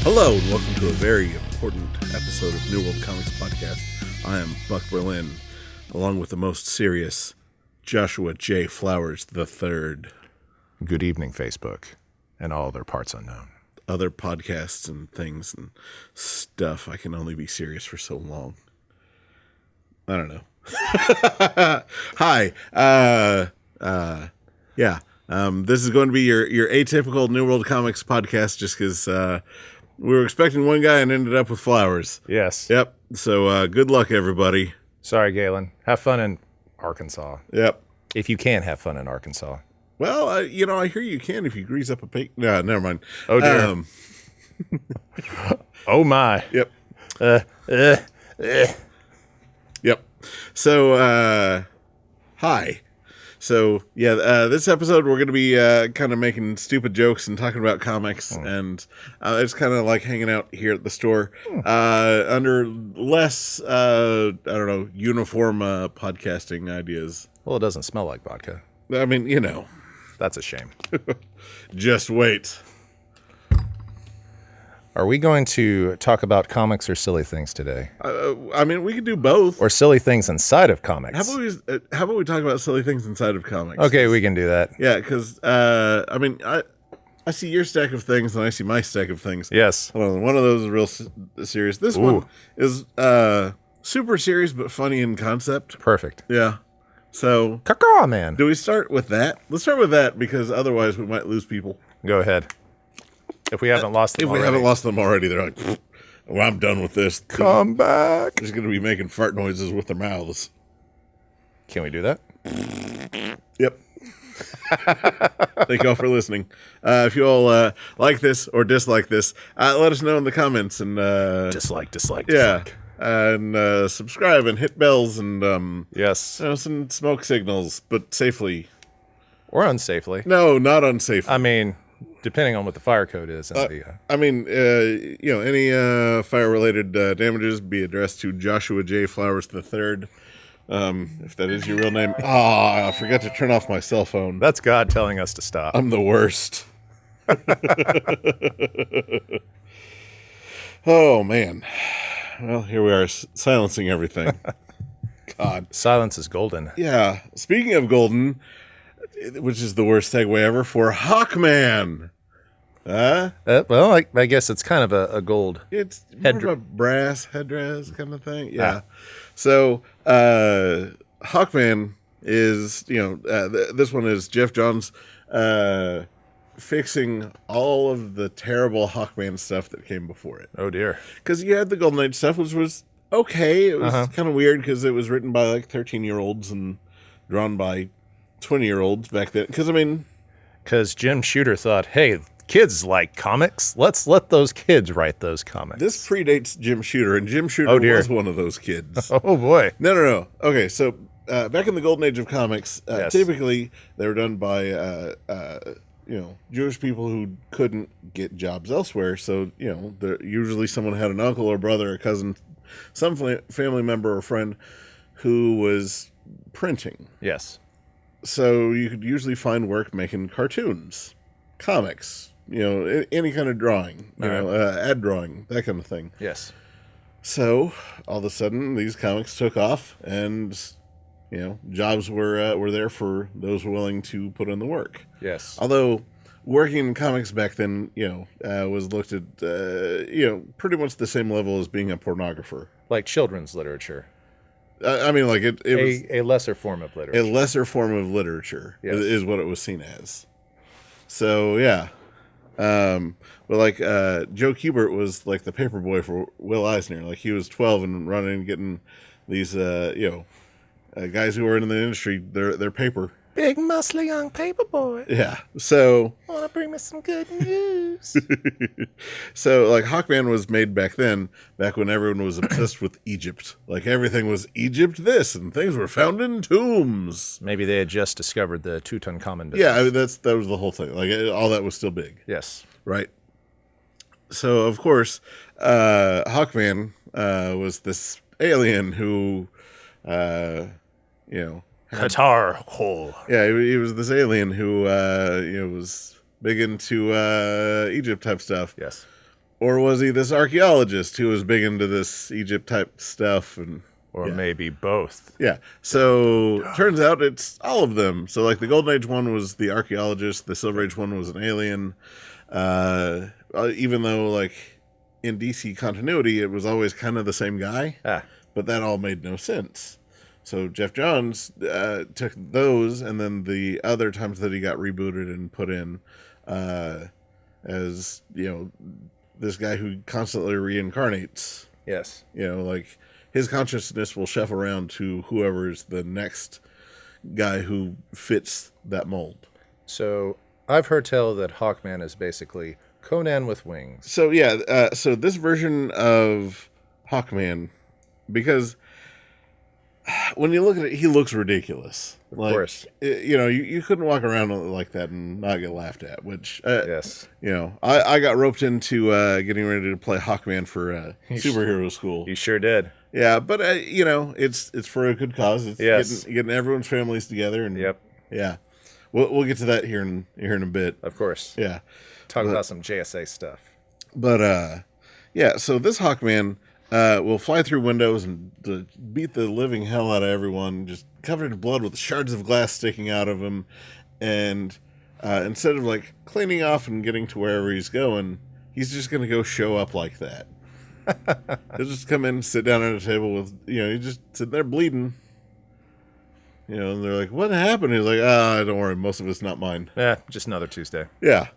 Hello, and welcome to a very important episode of New World Comics Podcast. I am Buck Berlin, along with the most serious Joshua J. Flowers III. Good evening, Facebook, and all their parts unknown. Other podcasts and things and stuff. I can only be serious for so long. I don't know. Hi. This is going to be your atypical New World Comics podcast just because we were expecting one guy and ended up with Flowers. Yes. Yep. So good luck, everybody. Sorry, Galen. Have fun in Arkansas. Yep. If you can have fun in Arkansas. Well, I hear you can if you grease up a pig. No, never mind. Oh, dear. Oh, my. Yep. Yep. So, hi. So, this episode we're going to be kind of making stupid jokes and talking about comics, and it's kind of like hanging out here at the store under less, uniform podcasting ideas. Well, it doesn't smell like vodka. I mean, That's a shame. Just wait. Are we going to talk about comics or silly things today? We could do both. Or silly things inside of comics? How about we talk about silly things inside of comics? Okay, we can do that. Yeah, because I see your stack of things and I see my stack of things. Yes. Hold on, one of those is real serious. This one is super serious but funny in concept. Perfect. Yeah. So, Caw, man. do we start with that? Let's start with that because otherwise we might lose people. Go ahead. If we haven't lost them already. If we haven't lost them already, they're like, well, I'm done with this. Come back. They're just going to be making fart noises with their mouths. Can we do that? Yep. Thank you all for listening. If you all like this or dislike this, let us know in the comments. And Dislike. yeah. And subscribe and hit bells and Yes. some smoke signals, but safely. Or unsafely. No, not unsafely. I mean, depending on what the fire code is. And Any fire-related damages be addressed to Joshua J. Flowers III, if that is your real name. I forgot to turn off my cell phone. That's God telling us to stop. I'm the worst. Oh, man. Well, here we are, silencing everything. God. Silence is golden. Yeah. Speaking of golden, which is the worst segue ever, for Hawkman. Well, I guess it's kind of a gold. It's more of a brass headdress kind of thing. Yeah. So, Hawkman is, this one is Jeff Johns fixing all of the terrible Hawkman stuff that came before it. Oh, dear. Because you had the Golden Age stuff, which was okay. It was kind of weird because it was written by like 13-year-olds and drawn by 20-year-olds back then. Because Jim Shooter thought, hey, kids like comics. Let's let those kids write those comics. This predates Jim Shooter, and Jim Shooter was one of those kids. Oh, boy. No. Okay, so back in the Golden Age of comics, Yes. typically they were done by Jewish people who couldn't get jobs elsewhere. So, usually someone had an uncle or brother or cousin, some family member or friend who was printing. Yes. So you could usually find work making cartoons, comics, any kind of drawing, ad drawing, that kind of thing. Yes. So all of a sudden, these comics took off, and jobs were there for those willing to put in the work. Yes. Although working in comics back then, was looked at, pretty much the same level as being a pornographer. Like children's literature. It was a lesser form of literature. a lesser form of literature. Yes. Is what it was seen as. So yeah, Joe Kubert was like the paper boy for Will Eisner. Like he was 12 and running and getting these guys who were in the industry their paper. Big muscly young paper boy. Yeah. So Want to bring me some good news? so like Hawkman was made back then, back when everyone was obsessed with Egypt. Like everything was Egypt this, and things were found in tombs. Maybe they had just discovered the Tutankhamun business. Yeah, that was the whole thing. Like all that was still big. Yes. Right. So of course, Hawkman was this alien who, Qatar hole. Yeah, he was this alien who, was big into Egypt type stuff. Yes. Or was he this archaeologist who was big into this Egypt type stuff? Or maybe both. Yeah. So turns out it's all of them. So like the Golden Age one was the archaeologist, the Silver Age one was an alien. Even though like in DC continuity, it was always kind of the same guy, but that all made no sense. So Jeff Johns took those, and then the other times that he got rebooted and put in as, this guy who constantly reincarnates. Yes. Like his consciousness will shuffle around to whoever's the next guy who fits that mold. So I've heard tell that Hawkman is basically Conan with wings. So so this version of Hawkman, because when you look at it, he looks ridiculous. Of course. You couldn't walk around like that and not get laughed at, which, yes. I got roped into getting ready to play Hawkman for superhero school. You sure did. Yeah, but, it's for a good cause. It's getting everyone's families together. And yeah. We'll get to that here in a bit. Of course. Yeah. Talk about some JSA stuff. But, so this Hawkman will fly through windows and beat the living hell out of everyone, just covered in blood with shards of glass sticking out of him. And instead of, like, cleaning off and getting to wherever he's going, he's just going to go show up like that. He'll just come in, sit down at a table with, he just sit there bleeding. And they're like, what happened? He's like, don't worry, most of it's not mine. Yeah, just another Tuesday. Yeah.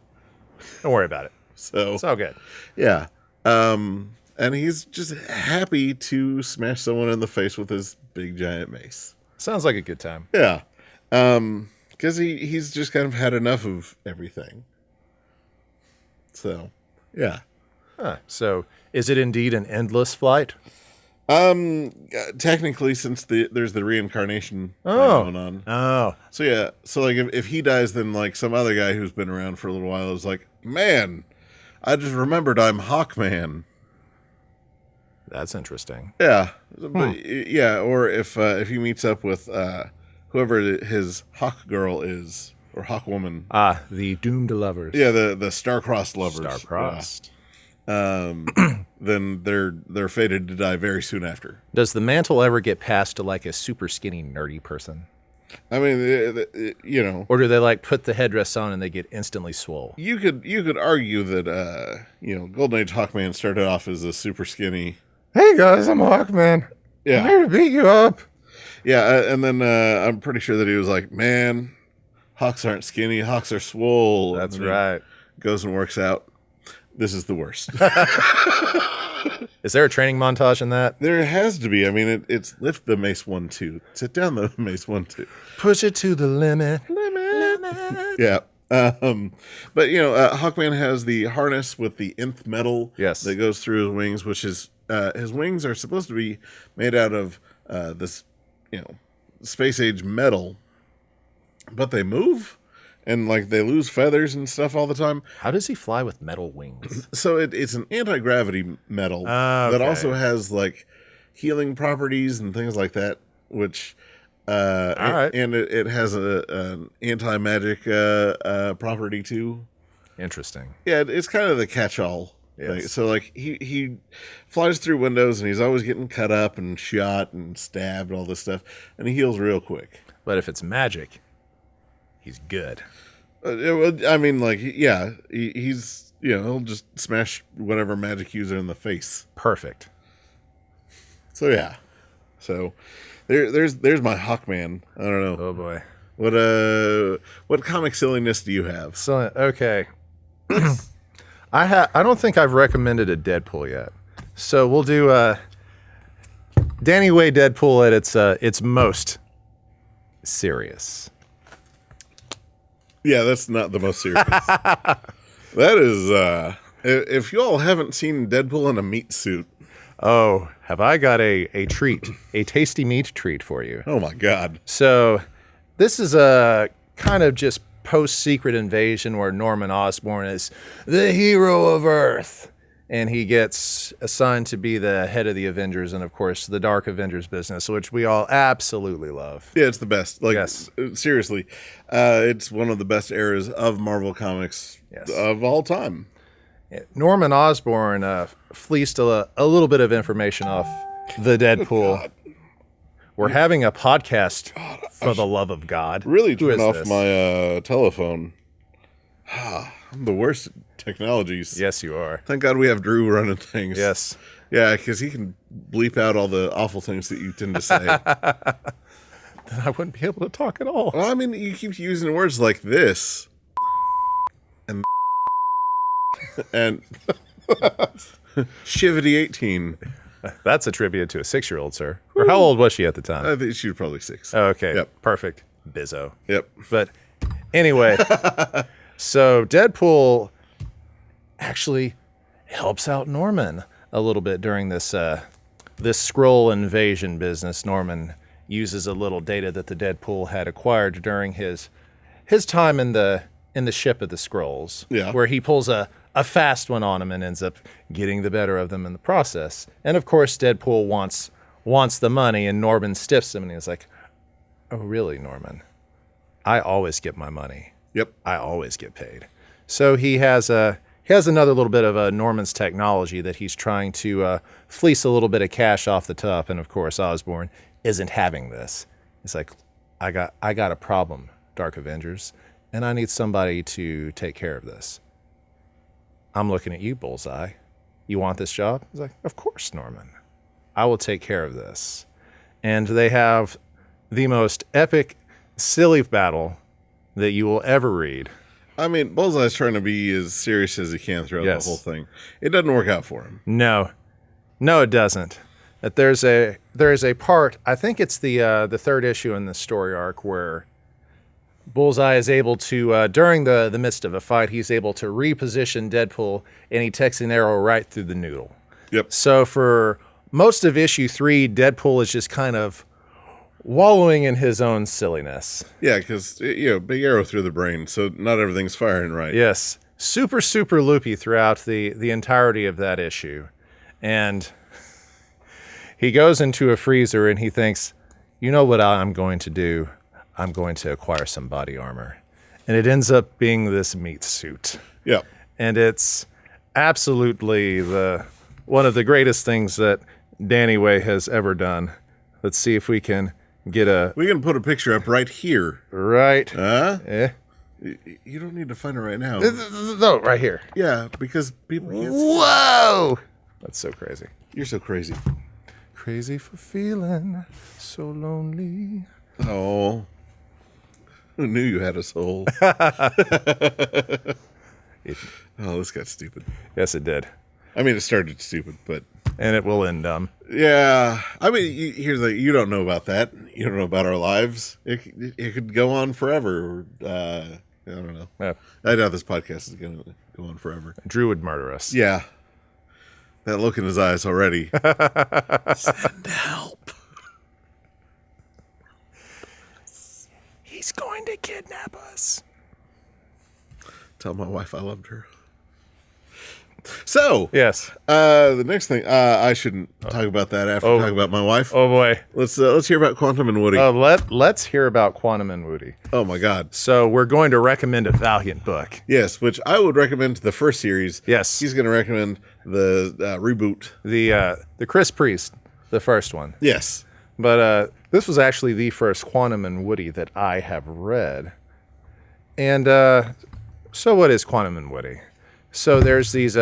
Don't worry about it. So it's all good. Yeah. And he's just happy to smash someone in the face with his big giant mace. Sounds like a good time. Yeah. Because he's just kind of had enough of everything. So, yeah. So, is it indeed an endless flight? Technically, since there's the reincarnation going on. Oh. So yeah, so like if he dies, then like some other guy who's been around for a little while is like, man, I just remembered I'm Hawkman. That's interesting. Yeah, but, yeah. Or if he meets up with whoever his Hawk girl is or Hawk woman. The doomed lovers. Yeah, the star-crossed lovers. Star-crossed. Then they're fated to die very soon after. Does the mantle ever get passed to like a super skinny nerdy person? I mean, or do they like put the headdress on and they get instantly swole? You could argue that Golden Age Hawkman started off as a super skinny. Hey guys, I'm Hawkman. Yeah, I'm here to beat you up. Yeah, and then I'm pretty sure that he was like, man, Hawks aren't skinny, Hawks are swole. That's right. Goes and works out. This is the worst. Is there a training montage in that? There has to be. I mean, it's lift the mace 1-2. Sit down the mace 1-2. Push it to the limit. Yeah. But, Hawkman has the harness with the nth metal that goes through his wings, which is, his wings are supposed to be made out of this, space age metal, but they move. And, like, they lose feathers and stuff all the time. How does he fly with metal wings? So it's an anti-gravity metal that also has, like, healing properties and things like that, which... And it has an anti-magic property, too. Interesting. Yeah, it's kind of the catch-all thing. So, like, he flies through windows, and he's always getting cut up and shot and stabbed and all this stuff. And he heals real quick. But if it's magic... he's good. I mean, like, yeah, he's, he'll just smash whatever magic user in the face. Perfect. So, yeah. So, there's my Hawkman. I don't know. Oh, boy. What comic silliness do you have? So, okay. I don't think I've recommended a Deadpool yet. So, we'll do Danny Way Deadpool at its most serious. Yeah, that's not the most serious. That is, if you all haven't seen Deadpool in a meat suit. Oh, have I got a treat, a tasty meat treat for you. Oh, my God. So this is a kind of just post-Secret Invasion where Norman Osborn is the hero of Earth. And he gets assigned to be the head of the Avengers and, of course, the Dark Avengers business, which we all absolutely love. Yeah, it's the best. Like, yes. Seriously, it's one of the best eras of Marvel Comics of all time. Norman Osborn fleeced a little bit of information off the Deadpool. We're having a podcast, for the love of God. Really turn off my telephone. I'm the worst at technologies. Yes, you are. Thank God we have Drew running things. Yes. Yeah, because he can bleep out all the awful things that you tend to say. Then I wouldn't be able to talk at all. Well, I mean, you keep using words like this. And Shivity 18. That's a tribute to a 6-year-old, sir. Or how old was she at the time? I think she was probably 6. Oh, okay. Yep. Perfect. Bizzo. Yep. But anyway, so Deadpool actually helps out Norman a little bit during this Skrull invasion business. Norman uses a little data that the Deadpool had acquired during his time in the ship of the Skrulls, where he pulls a fast one on him and ends up getting the better of them in the process. And of course, Deadpool wants the money, and Norman stiffs him, and he's like, "Oh, really, Norman? I always get my money. Yep. I always get paid." So he has another little bit of Norman's technology that he's trying to fleece a little bit of cash off the top, and of course, Osborn isn't having this. He's like, I got a problem, Dark Avengers, and I need somebody to take care of this. I'm looking at you, Bullseye. You want this job? He's like, of course, Norman. I will take care of this. And they have the most epic, silly battle that you will ever read. I mean, Bullseye's trying to be as serious as he can throughout the whole thing. It doesn't work out for him. No, it doesn't. That there is a part, I think it's the third issue in the story arc, where Bullseye is able to, during the midst of a fight, he's able to reposition Deadpool, and he takes an arrow right through the noodle. Yep. So for most of issue 3, Deadpool is just kind of wallowing in his own silliness. Yeah, because, big arrow through the brain, so not everything's firing right. Yes. Super, super loopy throughout the entirety of that issue. And he goes into a freezer and he thinks, you know what I'm going to do? I'm going to acquire some body armor. And it ends up being this meat suit. Yeah. And it's absolutely one of the greatest things that Danny Way has ever done. Let's see if we can get we can put a picture up right here. Right. Huh? Eh? You don't need to find it right now. No, right here. Yeah, because people can't see. Whoa! That's so crazy. You're so crazy. Crazy for feeling so lonely. Oh. Who knew you had a soul? This got stupid. Yes, it did. I mean, it started stupid, but... And it will end dumb. Yeah. I mean, here's you don't know about that. You don't know about our lives. It could go on forever. I don't know. Yeah. I doubt this podcast is going to go on forever. Drew would murder us. Yeah. That look in his eyes already. Send help. He's going to kidnap us. Tell my wife I loved her. So, yes. The next thing, I shouldn't talk about that after talking about my wife. Oh boy. Let's hear about Quantum and Woody. Let's hear about Quantum and Woody. Oh my God. So we're going to recommend a Valiant book. Yes, which I would recommend the first series. Yes. He's going to recommend the reboot. The Chris Priest, the first one. Yes. But this was actually the first Quantum and Woody that I have read. And so what is Quantum and Woody? So there's these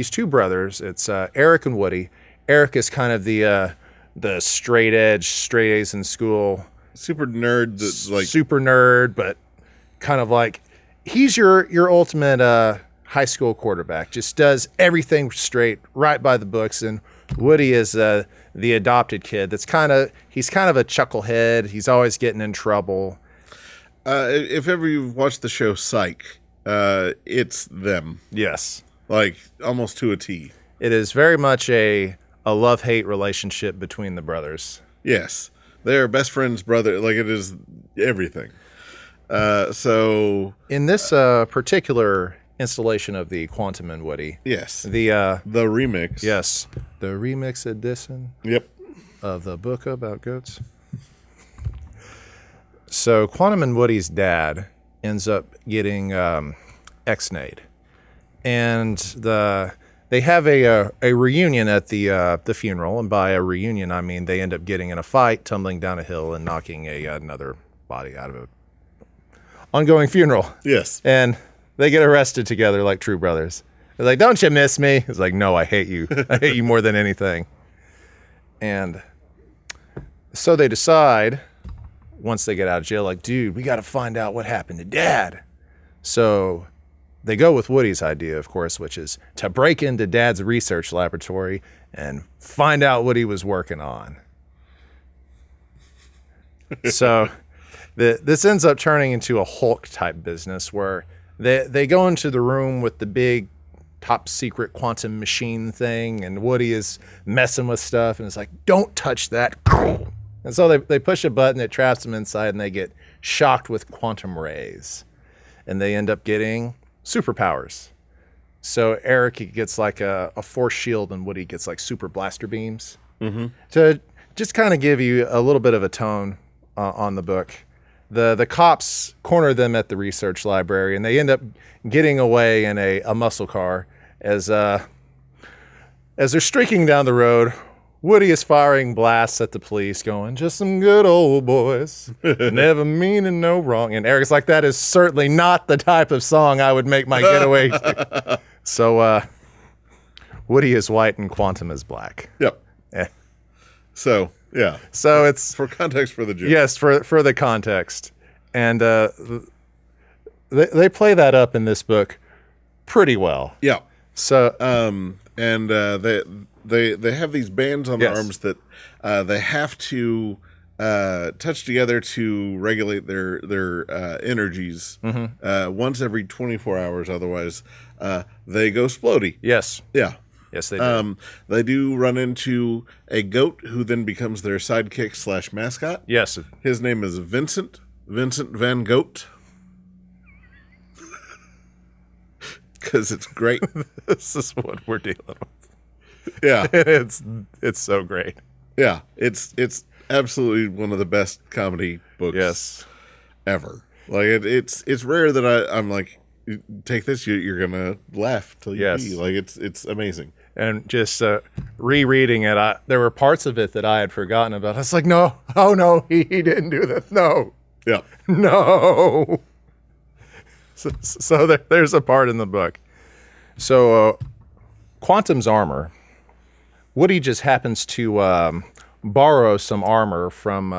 two brothers. It's Eric and Woody. Eric is kind of the straight edge, straight A's in school, super nerd. Super nerd, but kind of like he's your ultimate high school quarterback. Just does everything straight, right by the books. And Woody is the adopted kid. He's kind of a chucklehead. He's always getting in trouble. If ever you've watched the show Psych. It's them. Yes. Like, almost to a T. It is very much a love-hate relationship between the brothers. Yes. They're best friends, brother. Like, it is everything. So... In this particular installation of the Quantum and Woody... Yes. The remix. Yes. The remix edition... Yep. Of the book about goats. So, Quantum and Woody's dad... ends up getting X-nayed. and they have a reunion at the funeral, and by a reunion I mean they end up getting in a fight, tumbling down a hill, and knocking another body out of an ongoing funeral. Yes. And they get arrested together like true brothers. They're like, "Don't you miss me?" It's like, "No, I hate you. I hate you more than anything." And so they decide, once they get out of jail, like, "Dude, we got to find out what happened to Dad." So they go with Woody's idea, of course, which is to break into Dad's research laboratory and find out what he was working on. So this ends up turning into a Hulk-type business where they go into the room with the big top-secret quantum machine thing, and Woody is messing with stuff, and it's like, "Don't touch that." And so they push a button that traps them inside, and they get shocked with quantum rays. And they end up getting superpowers. So Eric gets like a force shield, and Woody gets like super blaster beams. Mm-hmm. To just kind of give you a little bit of a tone on the book, the cops corner them at the research library, and they end up getting away in a muscle car as they're streaking down the road. Woody is firing blasts at the police, going, "Just some good old boys, never meaning no wrong." And Eric's like, "That is certainly not the type of song I would make my getaway to." So Woody is white and Quantum is black. Yep. Eh. So, yeah. So it's... For context for the joke. Yes, for the context. And they play that up in this book pretty well. Yeah. So... They have these bands on their Yes. arms that they have to touch together to regulate their energies once every 24 hours. Otherwise, they go splody. Yes. Yeah. Yes, they do. They do run into a goat who then becomes their sidekick / mascot. Yes. His name is Vincent Van Goat. Because it's great. This is what we're dealing with. Yeah. It's so great. Yeah. It's absolutely one of the best comedy books Yes. ever. Like it's rare that I'm like, take this, you're gonna laugh till you Yes. pee. Like it's amazing. And just rereading it, there were parts of it that I had forgotten about. I was like, "No, oh no, he didn't do this. No, Yeah. no." So there's a part in the book. So Quantum's armor. Woody just happens to borrow some armor from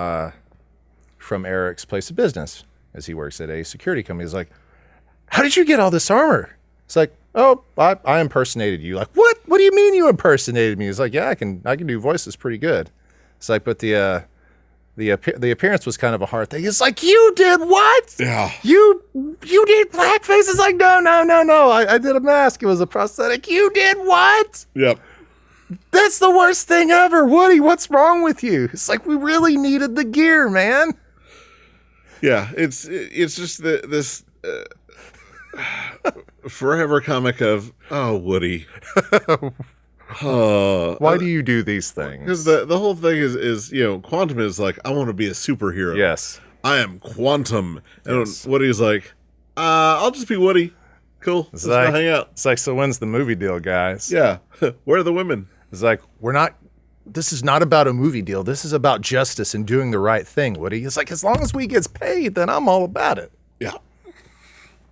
Eric's place of business, as he works at a security company. He's like, "How did you get all this armor?" It's like, "Oh, I impersonated you." Like, "What? What do you mean you impersonated me?" He's like, "Yeah, I can do voices pretty good." It's like, but the appearance was kind of a hard thing. It's like, "You did what? Yeah. You did blackface?" It's like, no. I did a mask. It was a prosthetic. You did what? Yep. That's the worst thing ever. Woody, what's wrong with you? It's like, we really needed the gear, man. Yeah. It's just this forever comic of, "Oh, Woody." Why do you do these things? Because the whole thing is Quantum is like, "I want to be a superhero." Yes. I am Quantum. And Yes. Woody's like, I'll just be Woody. Cool. Let's go hang out. It's like, "So when's the movie deal, guys?" Yeah. Where are the women? It's like, this is not about a movie deal. This is about justice and doing the right thing, Woody. It's like, as long as we gets paid, then I'm all about it. Yeah.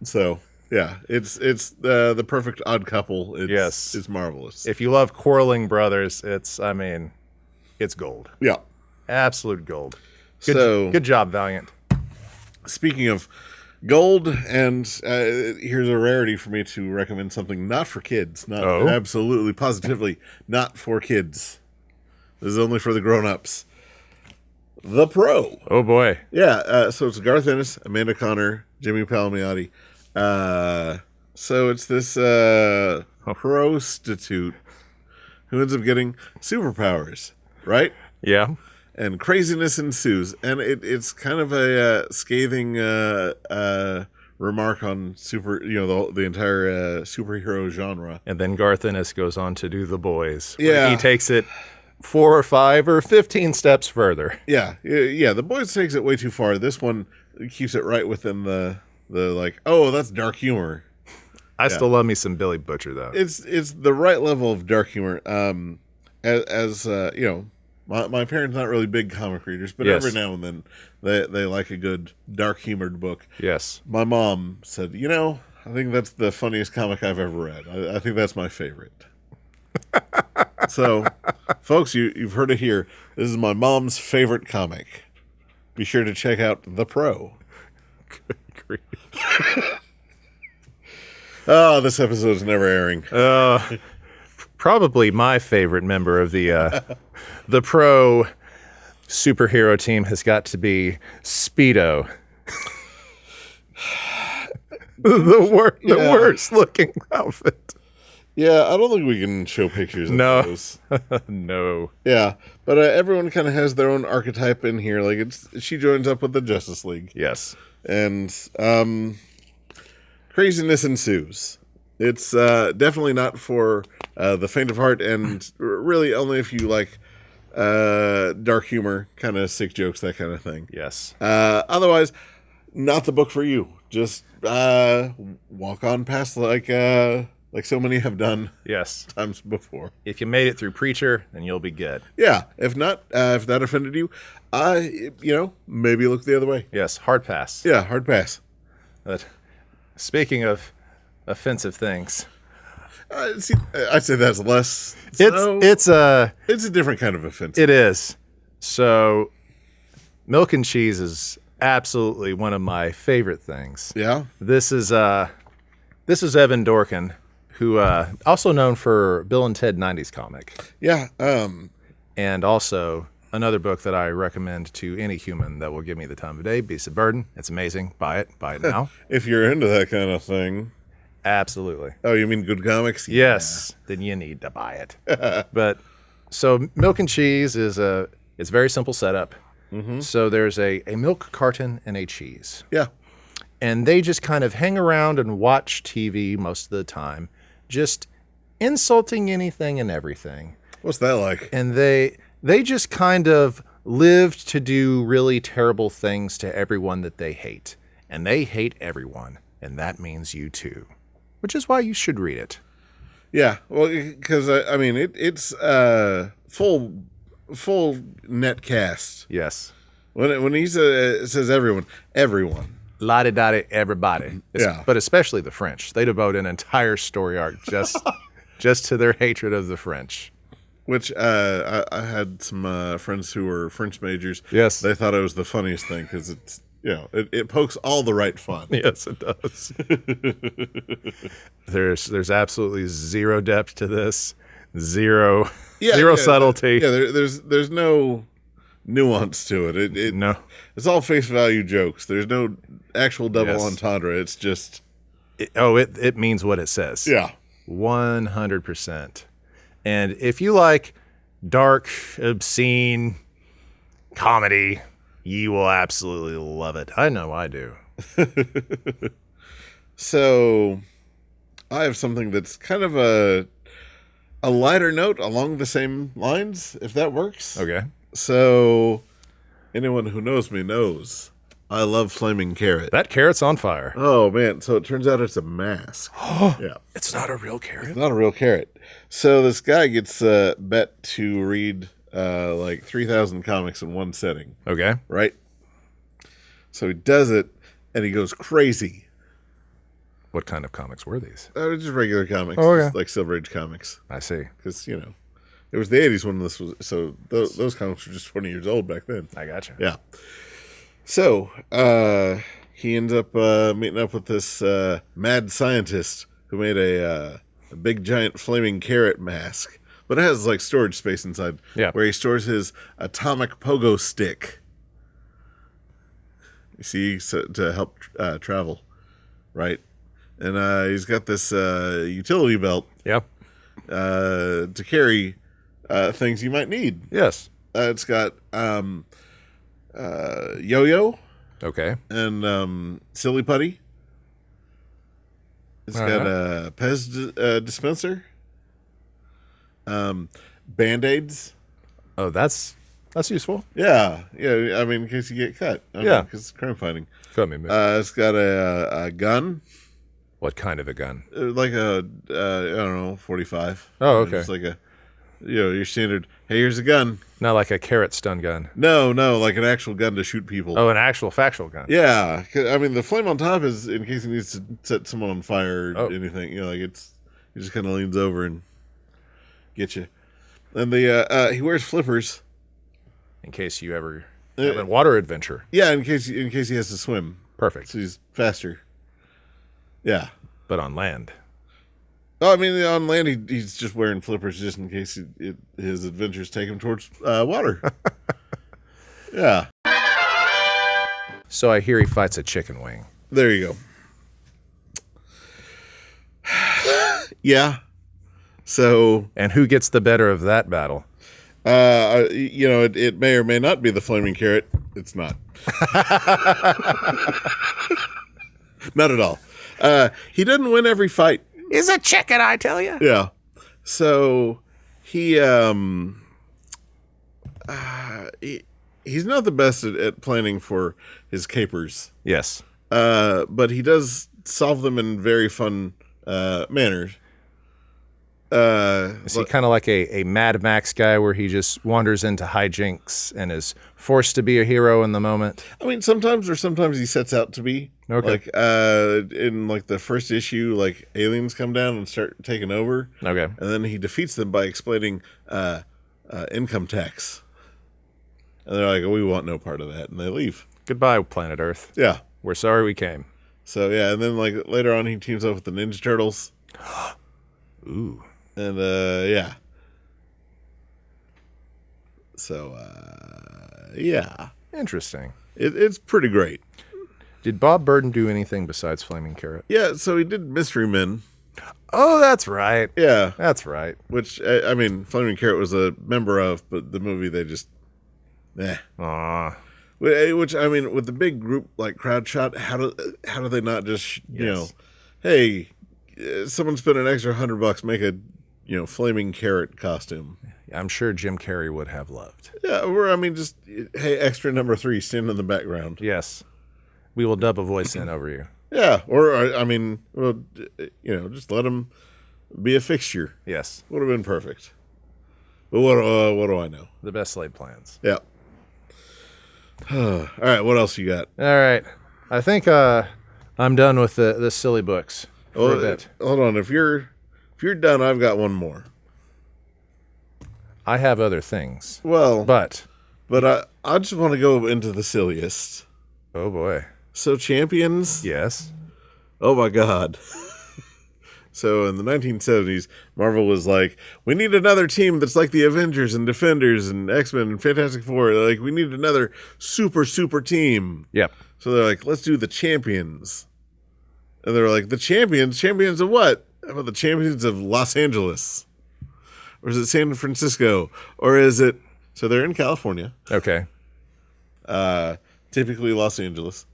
So, yeah, it's the perfect odd couple. Yes. It's marvelous. If you love quarreling brothers, it's gold. Yeah. Absolute gold. Good job, Valiant. Speaking of gold, and here's a rarity for me to recommend something not for kids. Absolutely, positively not for kids. This is only for the grown-ups. The Pro. Oh, boy. Yeah, so it's Garth Ennis, Amanda Connor, Jimmy Palmiotti. So it's this prostitute who ends up getting superpowers, right? Yeah. And craziness ensues, and it's kind of a scathing remark on the entire superhero genre. And then Garth Ennis goes on to do The Boys. Yeah. He takes it 4 or 5 or 15 steps further. Yeah. The Boys takes it way too far. This one keeps it right within the like, oh, that's dark humor. I still love me some Billy Butcher though. It's the right level of dark humor. As you know, my parents not really big comic readers, but every now and then they like a good dark humored book. Yes. My mom said, I think that's the funniest comic I've ever read. I think that's my favorite. So, folks, you've heard it here. This is my mom's favorite comic. Be sure to check out The Pro. Good grief. Oh, this episode's never airing. Probably my favorite member of the Pro superhero team has got to be Speedo. the worst looking outfit. Yeah, I don't think we can show pictures of those. No. Yeah, but everyone kind of has their own archetype in here. Like she joins up with the Justice League. Yes. And craziness ensues. It's definitely not for the faint of heart, and really only if you like dark humor, kind of sick jokes, that kind of thing. Yes. Otherwise, not the book for you. Just walk on past like so many have done. Yes. Times before. If you made it through Preacher, then you'll be good. Yeah. If not, if that offended you, maybe look the other way. Yes. Hard pass. Yeah. Hard pass. But speaking of offensive things, I'd say that's less. It's a different kind of offense. It is. So, milk and cheese is absolutely one of my favorite things. Yeah. This is Evan Dorkin, who also known for Bill and Ted 90s comic. Yeah. And also another book that I recommend to any human that will give me the time of day, Beast of Burden. It's amazing. Buy it now. If you're into that kind of thing. Absolutely. Oh, you mean good comics? Yes. Yeah. Then you need to buy it. But so milk and cheese it's very simple setup. Mm-hmm. So there's a milk carton and a cheese. Yeah. And they just kind of hang around and watch TV most of the time, just insulting anything and everything. What's that like? And they just kind of lived to do really terrible things to everyone that they hate. And they hate everyone. And that means you too. Which is why you should read it. Yeah. Well, because, it's full net cast. Yes. When he says everyone. La-di-da-di, everybody. Yeah. But especially the French. They devote an entire story arc just to their hatred of the French. Which I had some friends who were French majors. Yes. They thought it was the funniest thing because it's, it pokes all the right fun. Yes, it does. There's absolutely zero depth to this. Zero subtlety. There's no nuance to it. No. It's all face value jokes. There's no actual double entendre. It's just it means what it says. Yeah. 100%. And if you like dark, obscene comedy, you will absolutely love it. I know I do. So, I have something that's kind of a lighter note along the same lines, if that works. Okay. So, anyone who knows me knows I love Flaming Carrot. That carrot's on fire. Oh, man. So, it turns out it's a mask. Yeah. It's not a real carrot. It's not a real carrot. So, this guy gets bet to read like 3,000 comics in one setting. Okay. Right? So, he does it, and he goes crazy. What kind of comics were these? Just regular comics. Oh, okay. Just like Silver Age comics. I see. Because, it was the 80s when this was... So, those comics were just 20 years old back then. I gotcha. Yeah. So, he ends up meeting up with this mad scientist who made a big, giant flaming carrot mask. But it has, like, storage space inside. Yeah. Where he stores his atomic pogo stick. You see, to help travel. Right? And he's got this utility belt. Yep. To carry things you might need. Yes. It's got yo-yo. Okay. And Silly Putty. It's got a Pez dispenser. Band-Aids. Oh, that's useful. Yeah. I mean, in case you get cut. Yeah. Because it's crime fighting. Cut me, man. It's got a gun. What kind of a gun? Like a, I don't know, 45. Oh, okay. Just like your standard, hey, here's a gun. Not like a carrot stun gun. No, like an actual gun to shoot people. Oh, an actual factual gun. Yeah. I mean, the flame on top is in case he needs to set someone on fire or anything. Like he just kind of leans over and get you. And he wears flippers. In case you ever have a water adventure. Yeah, in case he has to swim. Perfect. So he's faster. Yeah. But on land. Oh, I mean, on land, he's just wearing flippers just in case his adventures take him towards water. Yeah. So I hear he fights a chicken wing. There you go. Yeah. So. And who gets the better of that battle? It may or may not be the flaming carrot. It's not. Not at all. He doesn't win every fight. He's a chicken, I tell you. Yeah. So he's not the best at planning for his capers. Yes. But he does solve them in very fun manners. Is he kind of like a Mad Max guy where he just wanders into hijinks and is forced to be a hero in the moment? I mean, sometimes he sets out to be. Okay. Like in like the first issue, like aliens come down and start taking over. Okay. And then he defeats them by explaining income tax. And they're like, we want no part of that, and they leave. Goodbye, planet Earth. Yeah. We're sorry we came. So yeah, and then like later on, he teams up with the Ninja Turtles. Ooh. And yeah. So yeah. Interesting. It's pretty great. Did Bob Burden do anything besides Flaming Carrot? Yeah, so he did Mystery Men. Oh, that's right. Yeah. That's right. Which, I mean, Flaming Carrot was a member of, but the movie, they just, Aw. Which, I mean, with the big group, like, crowd shot, how do they not just, hey, someone spent an extra $100, make a, Flaming Carrot costume. I'm sure Jim Carrey would have loved. Yeah, or, I mean, just, hey, extra number 3, stand in the background. Yes. We will dub a voice in over you. Yeah, or, I mean, well, just let him be a fixture. Yes. Would have been perfect. But what do I know? The best laid plans. Yeah. All right, what else you got? All right. I think I'm done with the silly books for a bit. Hold on. If you're done, I've got one more. I have other things. Well, but I just want to go into the silliest. Oh boy. So Champions? Yes. Oh my God. So in the 1970s, Marvel was like, we need another team that's like the Avengers and Defenders and X-Men and Fantastic Four. Like, we need another super team. Yep. So they're like, let's do the Champions. And they're like, the Champions? Champions of what? How about the Champions of Los Angeles? Or is it San Francisco? Or is it... So they're in California. Okay. Typically Los Angeles.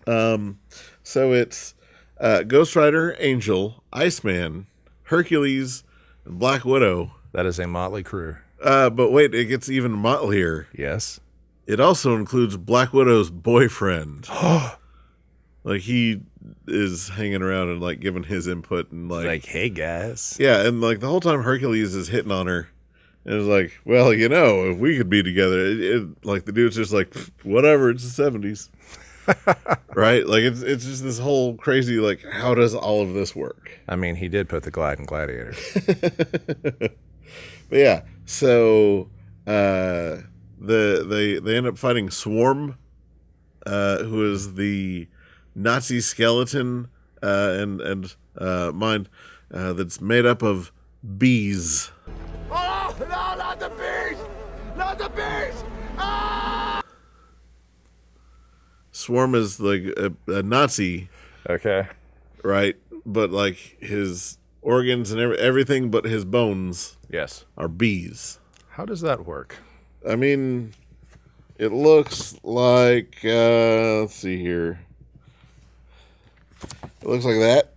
So it's Ghost Rider, Angel, Iceman, Hercules, and Black Widow. That is a motley crew. But wait, it gets even motlier. Yes. It also includes Black Widow's boyfriend. Like, he is hanging around and, like, giving his input and, like... hey, guys. Yeah, and, like, the whole time Hercules is hitting on her. And it's like, well, if we could be together... like, the dude's just like, whatever, it's the 70s. Right? Like, it's just this whole crazy, like, how does all of this work? I mean, he did put the Glide in Gladiator. But yeah, so they end up fighting Swarm, who is the Nazi skeleton and mind that's made up of bees. Oh, no, not the bees! Not the bees! Ah! Swarm is like a Nazi, Okay. right? But like his organs and everything but his bones Yes. are bees. How does that work? I mean, it looks like, let's see here. It looks like that.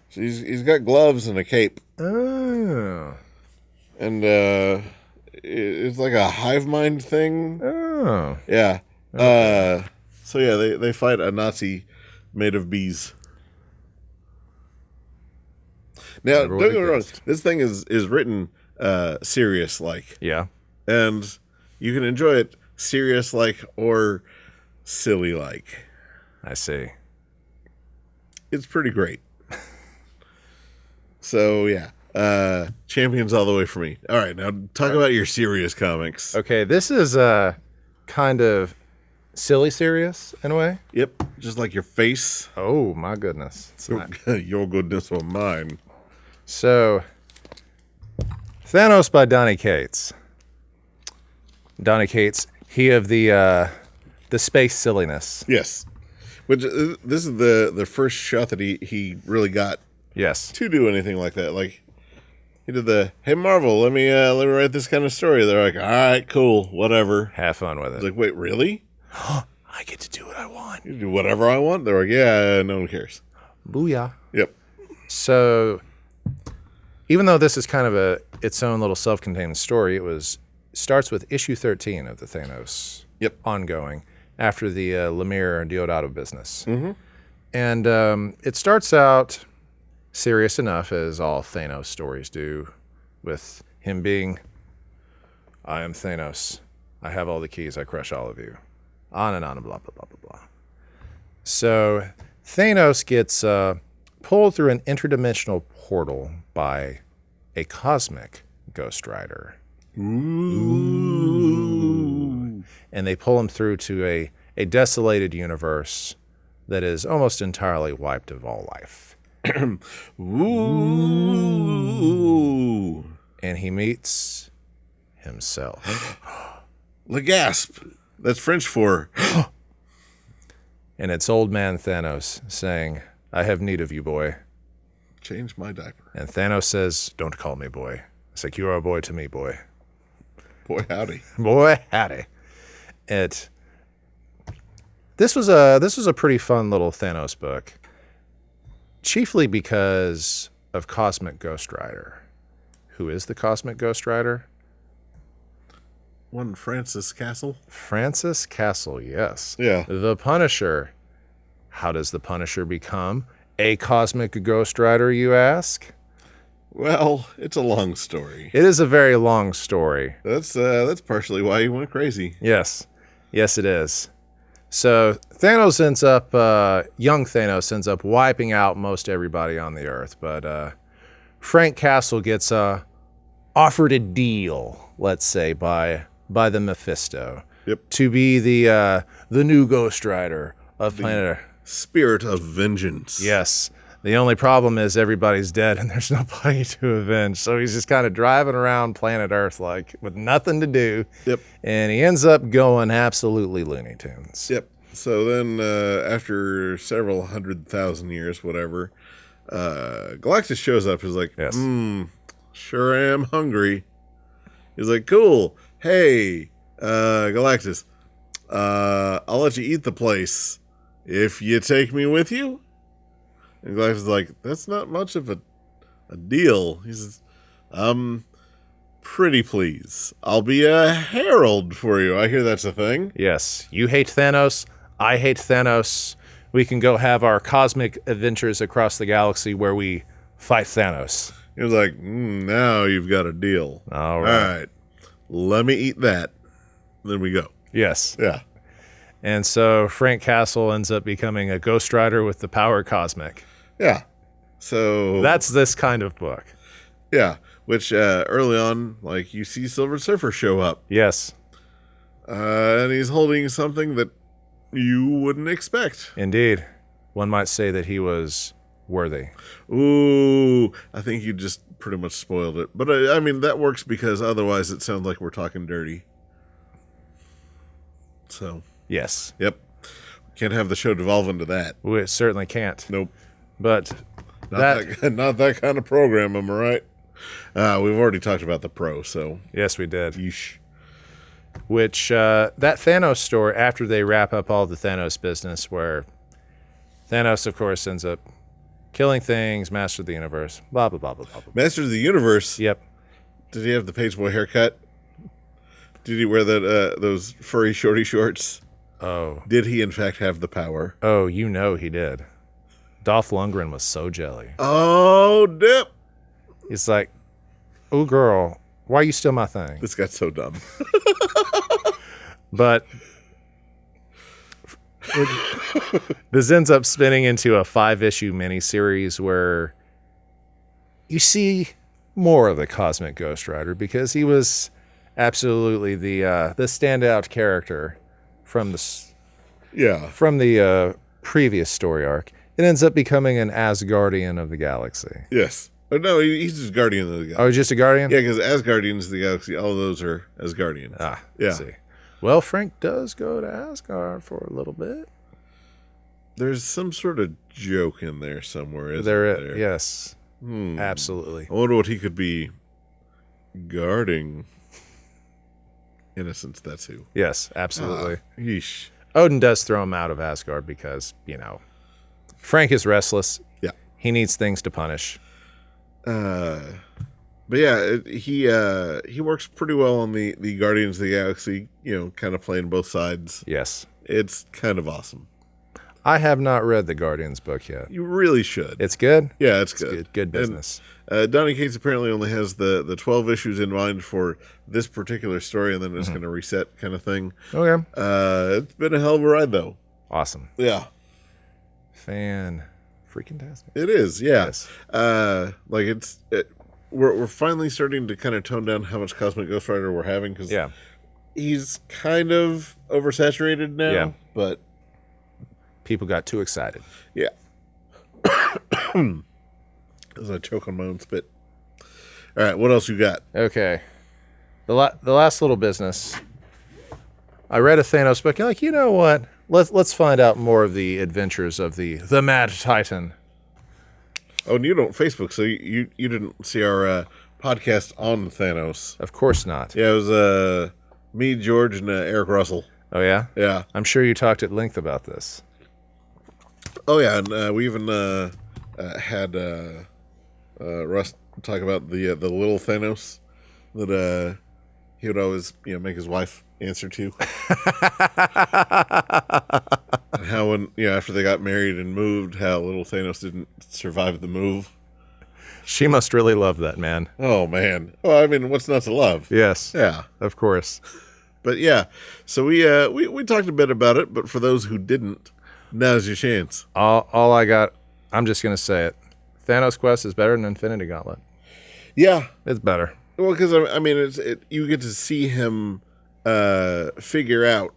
So he's got gloves and a cape. Oh. And it's like a hive mind thing. Oh. Yeah. So yeah, they fight a Nazi made of bees. Now, Never don't get me would've wrong. guessed. This thing is written serious-like. Yeah. And you can enjoy it serious-like or silly-like. I see. It's pretty great. So, yeah. Champions all the way for me. All right, now talk about your serious comics. Okay, this is kind of silly serious in a way. Yep, just like your face. Oh, my goodness. It's not. Your goodness or mine. So, Thanos by Donny Cates. Donny Cates, he of the space silliness. Yes. Which this is the first shot that he really got Yes. to do anything like that. Like he did the hey Marvel, let me write this kind of story. They're like, all right, cool, whatever. Have fun with It's it. like, wait, really? I get to do what I want. You do whatever I want? They're like, yeah, no one cares. Booyah. Yep. So, even though this is kind of its own little self-contained story, it starts with issue 13 of the Thanos Yep. ongoing after the Lemire and Deodato business. Mm-hmm. And it starts out serious enough, as all Thanos stories do, with him being, I am Thanos. I have all the keys. I crush all of you. On and blah, blah, blah, blah, blah. So Thanos gets pulled through an interdimensional portal by a cosmic Ghost Rider. Ooh. And they pull him through to a desolated universe that is almost entirely wiped of all life. Ooh. And he meets himself. Le gasp. That's French for And it's old man Thanos saying, I have need of you, boy. change my diaper. And Thanos says, don't call me boy. It's like, you are a boy to me, boy. Boy, howdy. Boy, howdy. This was a pretty fun little Thanos book, chiefly because of Cosmic Ghost Rider. Who is the Cosmic Ghost Rider? One Francis Castle. Francis Castle, yes. Yeah. The Punisher. How does the Punisher become a Cosmic Ghost Rider, you ask? Well, it's a long story. It is a very long story. That's partially why he went crazy. Yes. Yes, it is. So Thanos ends up, young Thanos ends up wiping out most everybody on the Earth, but Frank Castle gets offered a deal, let's say, by the Mephisto. Yep. To be the new Ghost Rider of planet Earth. Spirit of vengeance. Yes. The only problem is everybody's dead and there's nobody to avenge. So he's just kind of driving around planet Earth like with nothing to do. Yep. And he ends up going absolutely Looney Tunes. Yep. So then, after several 100,000 years, whatever, Galactus shows up. He's like, Yes. Sure am hungry. He's like, cool. Hey, Galactus, I'll let you eat the place if you take me with you. And Galactus is like, that's not much of a deal. He says, pretty please. I'll be a herald for you. I hear that's a thing. Yes. You hate Thanos. I hate Thanos. We can go have our cosmic adventures across the galaxy where we fight Thanos. He was like, now you've got a deal. All right. All right. Let me eat that. Then we go. Yes. Yeah. And so Frank Castle ends up becoming a Ghost Rider with the power cosmic. Yeah. So That's this kind of book. yeah, which early on, like you see Silver Surfer show up, Yes, and he's holding something that you wouldn't expect. indeed. One might say that he was worthy. Ooh, I think you just pretty much spoiled it. But I mean that works because otherwise it sounds like we're talking dirty. So Yes, yep, can't have the show devolve into that. we certainly can't. Nope. But Not that kind of program, am I right? We've already talked about the pro, so yes, we did. yeesh. Which that Thanos story, after they wrap up all the Thanos business, where Thanos, of course, ends up killing things, master of the universe, blah blah blah blah blah. Blah. Masters of the Universe. Yep. Did he have the page boy haircut? Did he wear that those furry shorty shorts? Oh. Did he in fact have the power? Oh, you know he did. Dolph Lundgren was so jelly. Oh, dip. He's like, "Oh, girl, why you steal my thing?" This got so dumb. But this ends up spinning into a 5-issue miniseries where you see more of the Cosmic Ghost Rider because he was absolutely the standout character from the previous story arc. It ends up becoming an Asgardian of the galaxy. Yes. Oh, no, he's just Guardian of the Galaxy. Oh, just a Guardian? Yeah, because Asgardians of the Galaxy, all of those are Asgardians. Ah, yeah. See. Well, Frank does go to Asgard for a little bit. There's some sort of joke in there somewhere, isn't there? Yes. Absolutely. I wonder what he could be guarding. Innocence, that's who. Yes, absolutely. Yeesh. Odin does throw him out of Asgard because, Frank is restless. Yeah. He needs things to punish. But yeah, he works pretty well on the Guardians of the Galaxy, kind of playing both sides. Yes. It's kind of awesome. I have not read the Guardians book yet. You really should. It's good? Yeah, it's good. Good business. And, Donny Cates apparently only has the 12 issues in mind for this particular story, and then it's going to reset kind of thing. Okay. It's been a hell of a ride, though. Awesome. Yeah. Freaking-tastic. It is, yeah. Yes. We're finally starting to kind of tone down how much Cosmic Ghost Rider we're having, because he's kind of oversaturated now, but people got too excited. Yeah. As I choke on my own spit. All right, what else you got? Okay. The last little business. I read a Thanos book. Like, you know what? Let's find out more of the adventures of the Mad Titan. Oh, and you don't Facebook, so you didn't see our podcast on Thanos. Of course not. Yeah, it was me, George, and Eric Russell. Oh, yeah? Yeah. I'm sure you talked at length about this. Oh, yeah, and we even had Russ talk about the little Thanos that he would always make his wife answer to. And how when after they got married and moved, how little Thanos didn't survive the move. She must really love that man. Oh man. Well, I mean, what's not to love? Yes. Yeah. Of course. But yeah, so we talked a bit about it, but for those who didn't, now's your chance. All I got, I'm just gonna say it. Thanos Quest is better than Infinity Gauntlet. Yeah, it's better. Well, because I mean, you get to see him figure out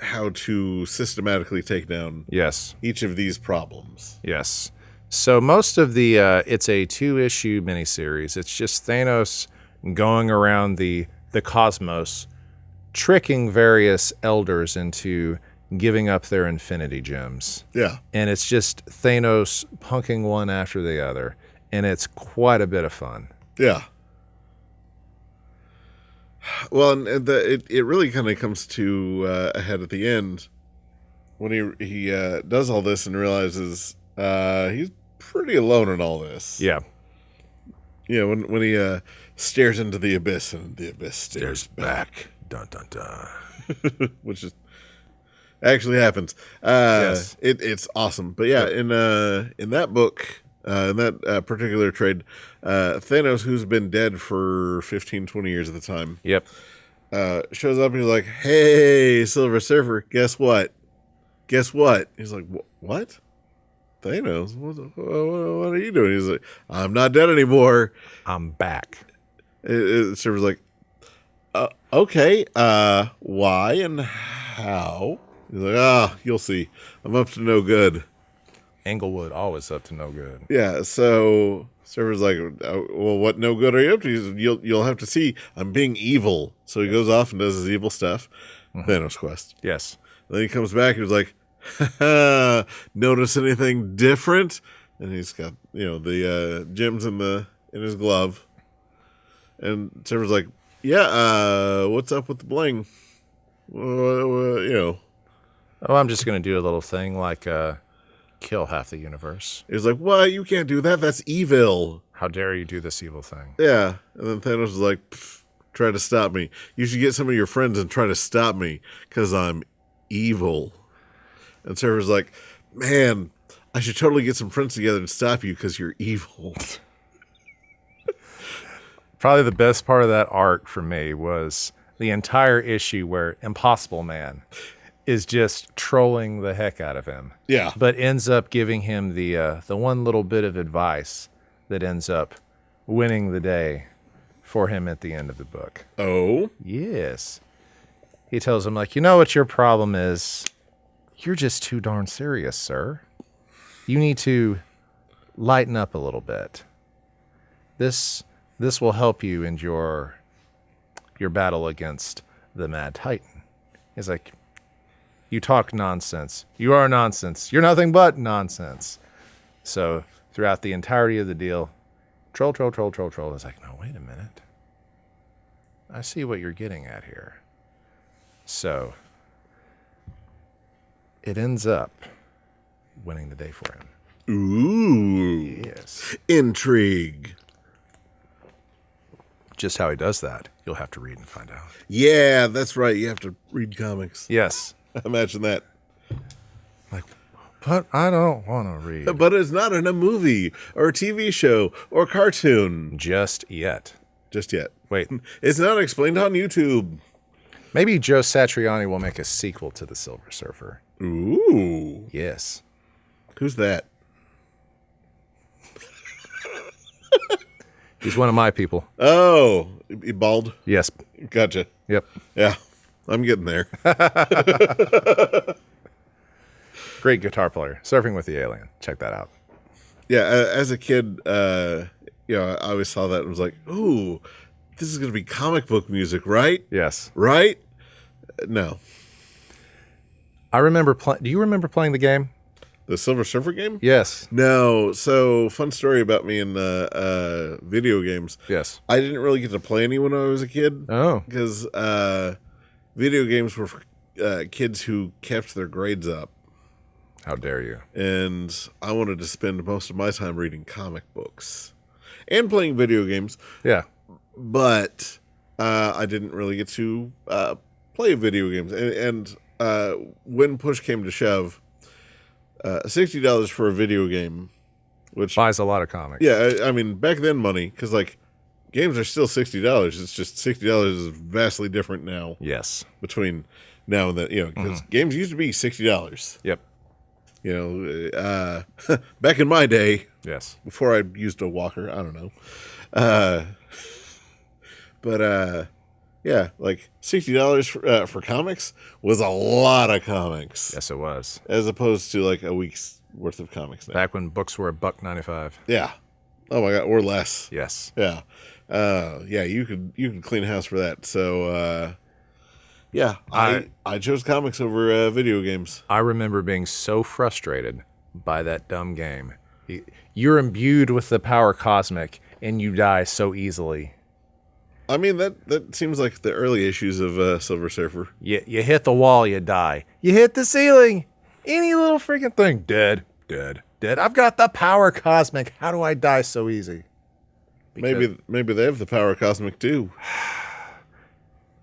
how to systematically take down each of these problems. Yes. So most of the it's a 2-issue miniseries. It's just Thanos going around the cosmos, tricking various elders into giving up their infinity gems. Yeah. And it's just Thanos punking one after the other, and it's quite a bit of fun. Yeah. Well, and it really kind of comes to a head at the end when he does all this and realizes he's pretty alone in all this. Yeah. Yeah, when he stares into the abyss and the abyss stares back. Dun dun dun. Which is actually happens. Yes. It's awesome. But yeah, in that book, in that particular trade, Thanos, who's been dead for 15, 20 years at the time, shows up and he's like, "Hey, Silver Surfer, guess what? Guess what?" He's like, "What? Thanos, what are you doing?" He's like, "I'm not dead anymore. I'm back." Surfer's like, "Okay, why and how?" He's like, "You'll see. I'm up to no good." Englewood always up to no good. Yeah, so Surfer's like, "Well, what no good are you up to?" He's, you'll have to see. I'm being evil. So he goes off and does his evil stuff. Thanos Quest. Yes. And then he comes back and he's like, "Notice anything different?" And he's got the gems in his glove. And Surfer's like, "Yeah, what's up with the bling?" Oh, I'm just gonna do a little thing like kill half the universe. He's like, "What? You can't do that. That's evil. How dare you do this evil thing?" Yeah. And then Thanos is like, "Try to stop me. You should get some of your friends and try to stop me because I'm evil. And Surfer's like, man, I should totally get some friends together to stop you because you're evil. Probably the best part of that arc for me was the entire issue where Impossible Man is just trolling the heck out of him. Yeah. But ends up giving him the one little bit of advice that ends up winning the day for him at the end of the book. Oh? Yes. He tells him, like, you know what your problem is? You're just too darn serious, sir. You need to lighten up a little bit. This will help you in your battle against the Mad Titan. He's like, you talk nonsense. You are nonsense. You're nothing but nonsense. So throughout the entirety of the deal, troll. It's like, no, wait a minute. I see what you're getting at here. So it ends up winning the day for him. Ooh. Yes. Intrigue. Just how he does that, you'll have to read and find out. Yeah, that's right. You have to read comics. Yes. Imagine that. Like, but I don't want to read. But it's not in a movie or a TV show or cartoon. Just yet. Just yet. Wait. It's not explained on YouTube. Maybe Joe Satriani will make a sequel to The Silver Surfer. Ooh. Yes. Who's that? He's one of my people. Oh, he bald? Yes. Gotcha. Yep. Yeah, I'm getting there. Great guitar player. Surfing with the Alien. Check that out. Yeah, as a kid, I always saw that and was like, ooh, this is going to be comic book music, right? Yes. Right? No. I remember do you remember playing the game? The Silver Surfer game? Yes. No. So, fun story about me in video games. Yes. I didn't really get to play any when I was a kid. Oh. Because video games were for kids who kept their grades up. How dare you? And I wanted to spend most of my time reading comic books and playing video games. Yeah. But I didn't really get to play video games. And when push came to shove, $60 for a video game, which buys a lot of comics. Yeah, I mean, back then money, because like games are still $60. It's just $60 is vastly different now. Yes. Between now and then, because games used to be $60. Yep. Back in my day. Yes. Before I used a walker, I don't know. Yeah, like $60 for comics was a lot of comics. Yes, it was. As opposed to like a week's worth of comics now. Back when books were $1.95. Yeah. Oh my god, or less. Yes. Yeah. Yeah, you could clean house for that. So yeah, I chose comics over video games. I remember being so frustrated by that dumb game. You're imbued with the power cosmic and you die so easily. I mean, that seems like the early issues of Silver Surfer. You hit the wall, you die. You hit the ceiling, any little freaking thing, dead. I've got the power cosmic. How do I die so easy? Maybe they have the power cosmic too.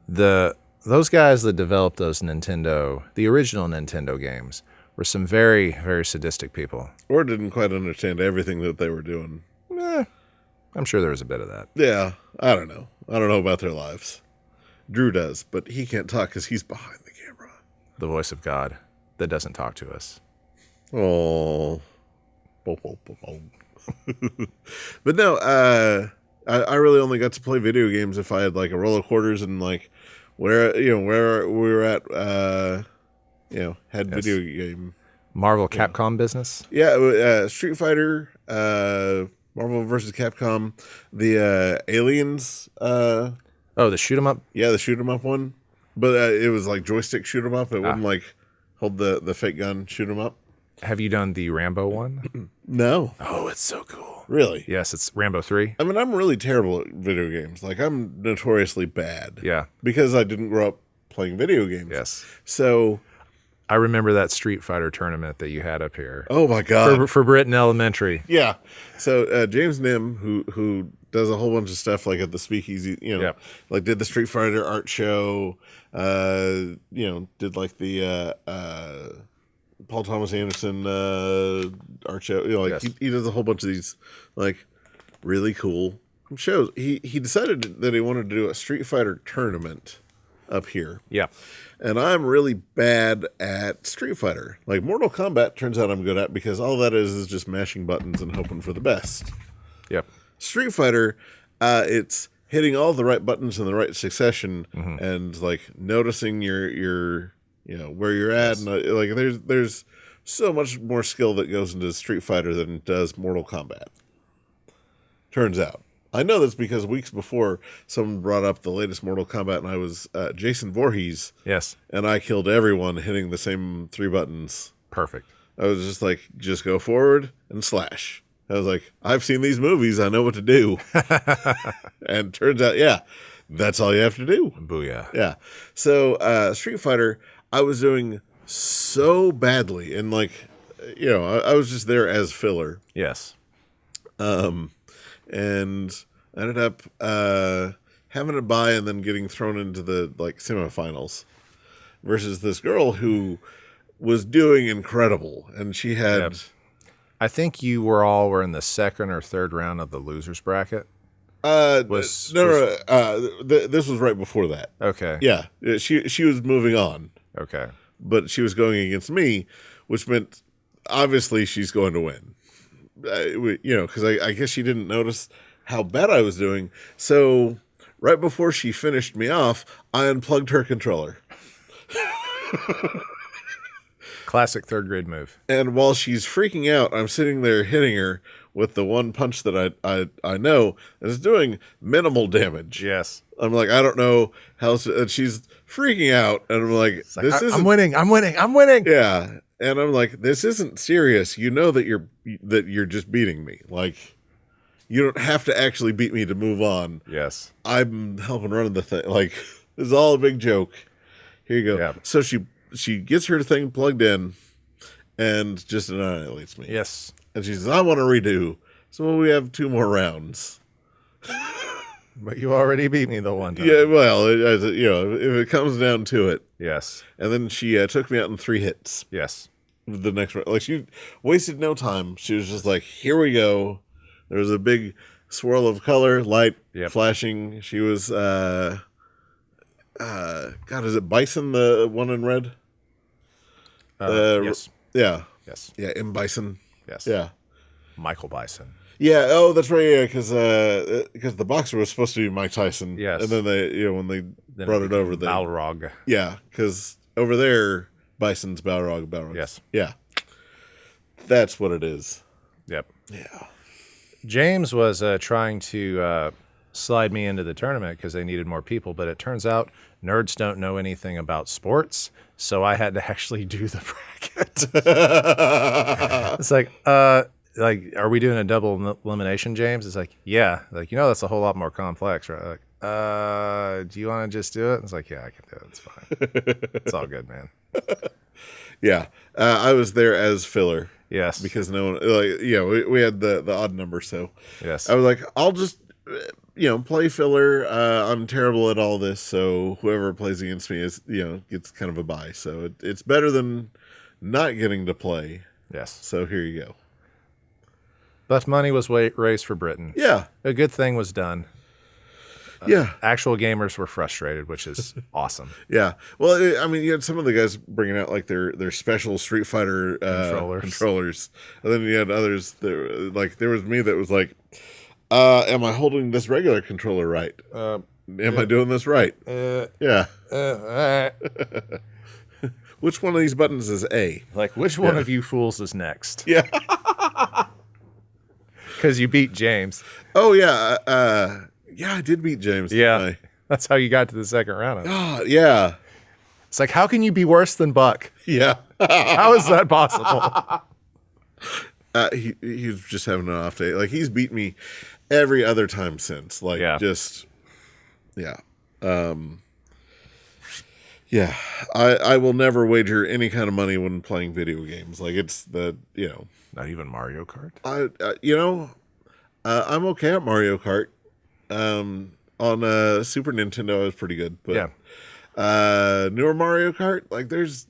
Those guys that developed the original Nintendo games, were some very, very sadistic people. Or didn't quite understand everything that they were doing. I'm sure there was a bit of that. Yeah, I don't know. I don't know about their lives. Drew does, but he can't talk because he's behind the camera. The voice of God that doesn't talk to us. Oh. But no, I really only got to play video games if I had like a roll of quarters and like where we were at, had video game. Marvel Capcom business? Yeah, Street Fighter, Marvel vs. Capcom, the Aliens. The shoot 'em up? Yeah, the shoot 'em up one. But it was like joystick shoot 'em up. It wouldn't like hold the fake gun shoot 'em up. Have you done the Rambo one? No. Oh, it's so cool. Really? Yes, it's Rambo 3. I mean, I'm really terrible at video games. Like, I'm notoriously bad. Yeah. Because I didn't grow up playing video games. Yes. So I remember that Street Fighter tournament that you had up here. Oh my God. For Britain Elementary. Yeah. So James Nim, who does a whole bunch of stuff like at the Speakeasy, Yep. like did the Street Fighter art show, did like the Paul Thomas Anderson art show. Yes. He does a whole bunch of these like really cool shows. He decided that he wanted to do a Street Fighter tournament up here. Yeah. And I'm really bad at Street Fighter. Like Mortal Kombat, turns out I'm good at because all that is just mashing buttons and hoping for the best. Yep. Street Fighter, it's hitting all the right buttons in the right succession and like noticing your where you're at. And like there's so much more skill that goes into Street Fighter than does Mortal Kombat. Turns out. I know this because weeks before, someone brought up the latest Mortal Kombat, and I was Jason Voorhees. Yes. And I killed everyone hitting the same 3 buttons. Perfect. I was just like, just go forward and slash. I was like, I've seen these movies. I know what to do. And turns out, yeah, that's all you have to do. Booyah. Yeah. So Street Fighter, I was doing so badly. And like, I was just there as filler. Yes. And I ended up having to buy and then getting thrown into the like semifinals versus this girl who was doing incredible, and she had. Yep. I think you were in the second or third round of the losers bracket. This was right before that. Okay. Yeah, she was moving on. Okay. But she was going against me, which meant obviously she's going to win. Because I guess she didn't notice how bad I was doing. So right before she finished me off, I unplugged her controller. Classic third grade move. And while she's freaking out, I'm sitting there hitting her with the one punch that I know is doing minimal damage. Yes. I'm like, I don't know how. And she's freaking out, and I'm like, this isn't. I'm winning. Yeah. And I'm like, this isn't serious. You know that you're just beating me. Like, you don't have to actually beat me to move on. Yes. I'm helping run the thing. Like, it's all a big joke. Here you go. Yeah. So she gets her thing plugged in and just annihilates me. Yes. And she says, I want to redo. So we have 2 more rounds. But you already beat me the one time. Yeah, well, if it comes down to it. Yes. And then she took me out in 3 hits. Yes. The next round. Like, she wasted no time. She was just like, here we go. There was a big swirl of color, light flashing. She was, God, is it Bison, the one in red? Yes. Yeah. Yes. Yeah, M. Bison. Yes. Yeah. Michael Bison. Yeah. Oh, that's right. Yeah, because the boxer was supposed to be Mike Tyson. Yes. And then when they brought it over, they Balrog. Yeah, because over there, Bison's Balrog. Yes. Yeah. That's what it is. Yep. Yeah. James was trying to slide me into the tournament because they needed more people, but it turns out nerds don't know anything about sports, so I had to actually do the bracket. It's like, are we doing a double elimination, James? It's like, yeah. Like, that's a whole lot more complex, right? Like, do you want to just do it? It's like, yeah, I can do it. It's fine. It's all good, man. Yeah. I was there as filler. Yes. Because no one, we had the odd number, so. Yes. I was like, I'll just, play filler. I'm terrible at all this, so whoever plays against me is, gets kind of a bye. So it's better than not getting to play. Yes. So here you go. But money was raised for Britain. Yeah. A good thing was done. Yeah. Actual gamers were frustrated, which is awesome. Yeah. Well, you had some of the guys bringing out like their special Street Fighter controllers. And then you had others that, there was me that was like, am I holding this regular controller right? Am I doing this right? Yeah. Which one of these buttons is A? Like, which one of you fools is next? Yeah. Because you beat James. Oh, yeah. Yeah, I did beat James. Yeah. That's how you got to the second round. Yeah. It's like, how can you be worse than Buck? Yeah. How is that possible? He's just having an off day. Like, he's beat me every other time since. Like, yeah. just, yeah. Yeah, I will never wager any kind of money when playing video games. Like it's Not even Mario Kart. I'm okay at Mario Kart. On Super Nintendo, I was pretty good. But newer Mario Kart, like there's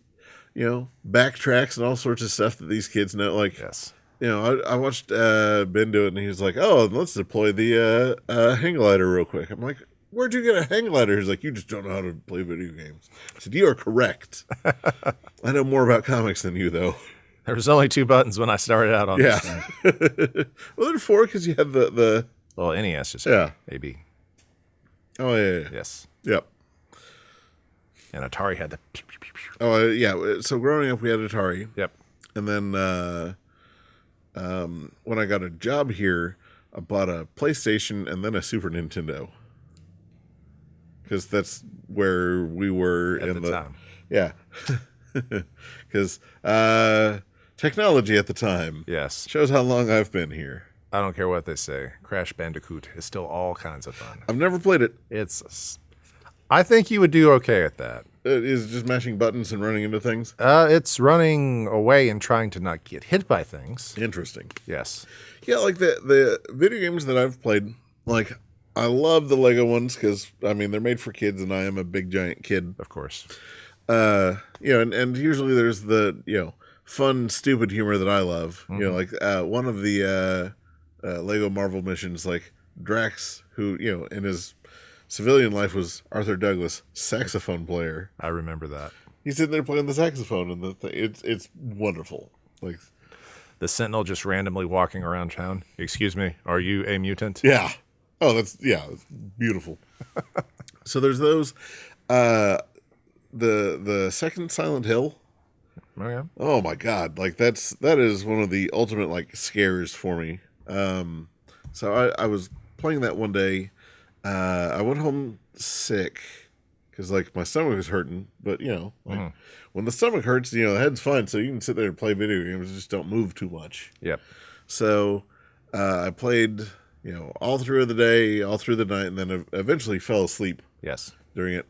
backtracks and all sorts of stuff that these kids know. Like Yes. I watched Ben do it, and he was like, "Oh, let's deploy the hang glider real quick." I'm like, "Where'd you get a hang glider?" He's like, "You just don't know how to play video games." I said, "You are correct. I know more about comics than you, though." There was only 2 buttons when I started out on this thing. Well, there 4 because you had the Well, NES just AB. Oh yeah. Yes. Yep. And Atari had the pew, pew, pew, pew. Oh yeah. So growing up, we had Atari. Yep. And then when I got a job here, I bought a PlayStation and then a Super Nintendo. Because that's where we were At the time. Yeah. Because technology at the time. Yes. Shows how long I've been here. I don't care what they say. Crash Bandicoot is still all kinds of fun. I've never played it. I think you would do okay at that. It is just mashing buttons and running into things. It's running away and trying to not get hit by things. Interesting. Yes. Yeah, like the video games that I've played, like I love the Lego ones because they're made for kids, and I am a big giant kid. Of course. And usually there's the fun, stupid humor that I love. Mm-hmm. One of the Lego Marvel missions, like Drax, who in his civilian life was Arthur Douglas, saxophone player. I remember that. He's sitting there playing the saxophone, and it's wonderful. Like the Sentinel just randomly walking around town. Excuse me, are you a mutant? Yeah. Oh, it's beautiful. So there's those. The second Silent Hill. Oh yeah. Oh my God! Like that is one of the ultimate like scares for me. So I was playing that one day. I went home sick because like my stomach was hurting. But when the stomach hurts, the head's fine. So you can sit there and play video games. Just don't move too much. Yep. So I played all through the day, all through the night, and then eventually fell asleep. Yes. During it.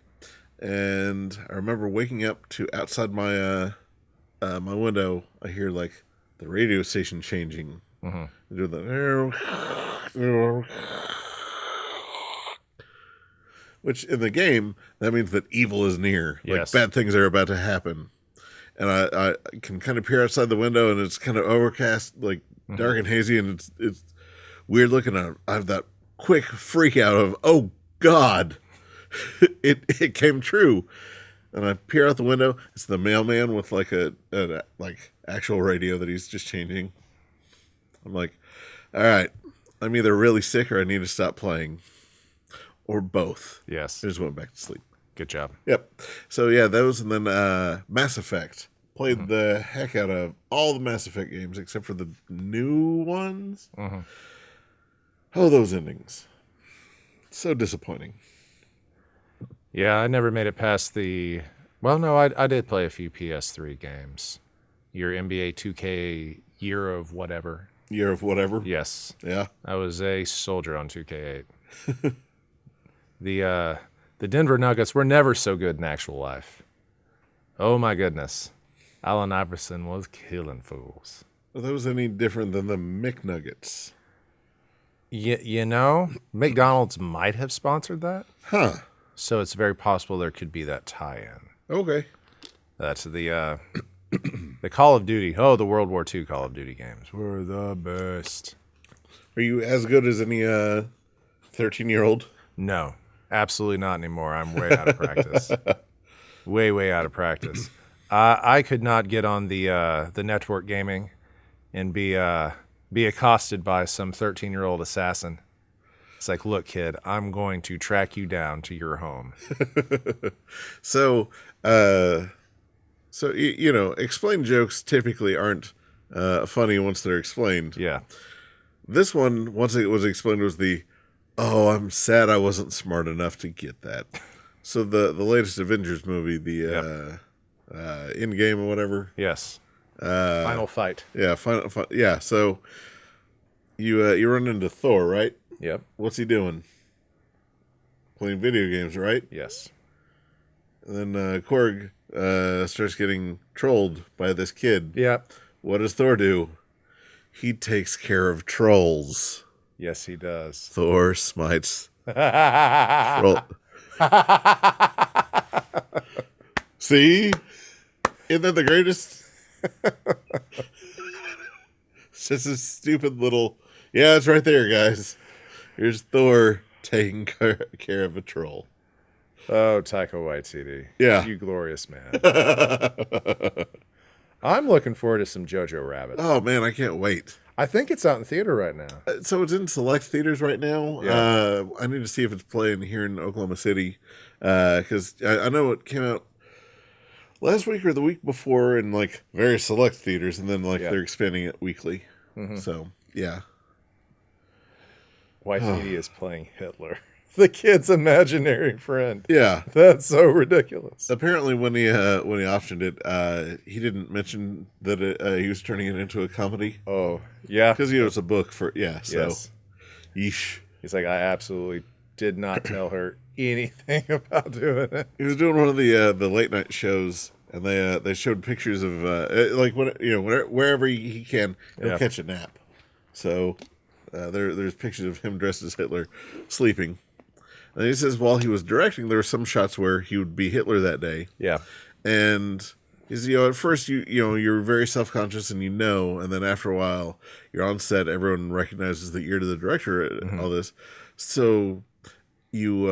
And I remember waking up to outside my my window. I hear like the radio station changing. Mm-hmm. Do the which in the game that means that evil is near. Yes. Like bad things are about to happen. And I can kind of peer outside the window, and it's kind of overcast, like dark and hazy, and it's weird looking. I have that quick freak out of oh God. It came true, and I peer out the window. It's the mailman with like a like actual radio that he's just changing. I'm like, all right, I'm either really sick or I need to stop playing, or both. Yes, I just went back to sleep. Good job. Yep. So yeah, those, and then Mass Effect. Played the heck out of all the Mass Effect games except for the new ones. Mm-hmm. Oh, those endings, so disappointing. Yeah, I never made it past the... Well, no, I did play a few PS3 games. Your NBA 2K Year of Whatever. Year of Whatever? Yes. Yeah. I was a soldier on 2K8. The Denver Nuggets were never so good in actual life. Oh, my goodness. Allen Iverson was killing fools. Are those any different than the McNuggets? McDonald's might have sponsored that. Huh. So it's very possible there could be that tie-in. Okay. That's the Call of Duty. Oh, the World War II Call of Duty games were the best. Are you as good as any 13-year-old? No, absolutely not anymore. I'm way out of practice. Way out of practice. I could not get on the network gaming and be accosted by some 13-year-old assassin. It's like, look, kid, I'm going to track you down to your home. So explained jokes typically aren't funny once they're explained. Yeah. This one, once it was explained, was I'm sad I wasn't smart enough to get that. So the latest Avengers movie, the Endgame or whatever. Yes. Final fight. Yeah, final. Yeah, so you run into Thor, right? Yep. What's he doing? Playing video games, right? Yes. And then Korg starts getting trolled by this kid. Yeah. What does Thor do? He takes care of trolls. Yes, he does. Thor smites troll. See? Isn't that the greatest? It's just a stupid little... Yeah, it's right there, guys. Here's Thor taking care of a troll. Oh, Taika Waititi. Yeah. You glorious man. I'm looking forward to some Jojo Rabbit. Oh, man, I can't wait. I think it's out in theater right now. So it's in select theaters right now. Yeah. I need to see if it's playing here in Oklahoma City. Because I know it came out last week or the week before in like very select theaters. And then they're expanding it weekly. Mm-hmm. So, yeah. Waititi is playing Hitler. The kid's imaginary friend. Yeah. That's so ridiculous. Apparently, when he optioned it, he didn't mention that he was turning it into a comedy. Oh, yeah. Because, it's a book for, so, yes. Yeesh. He's like, I absolutely did not tell her anything about doing it. He was doing one of the late night shows, and they showed pictures of, wherever he can, he'll catch a nap. So, there's pictures of him dressed as Hitler, sleeping. And he says while he was directing, there were some shots where he would be Hitler that day. Yeah. And he's, at first you're very self-conscious and and then after a while you're on set, everyone recognizes that you're the director and all this. So you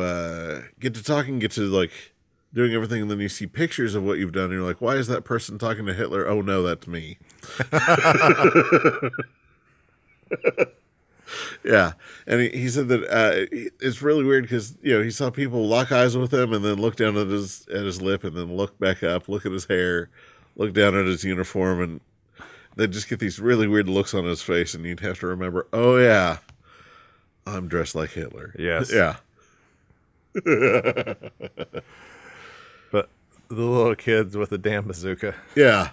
get to talking, get to like doing everything, and then you see pictures of what you've done and you're like, why is that person talking to Hitler? Oh no, that's me. Yeah, and he said that it's really weird because he saw people lock eyes with him and then look down at his lip and then look back up, look at his hair, look down at his uniform, and then just get these really weird looks on his face, and you'd have to remember, oh yeah, I'm dressed like Hitler. Yes. Yeah. But the little kids with the damn bazooka. Yeah.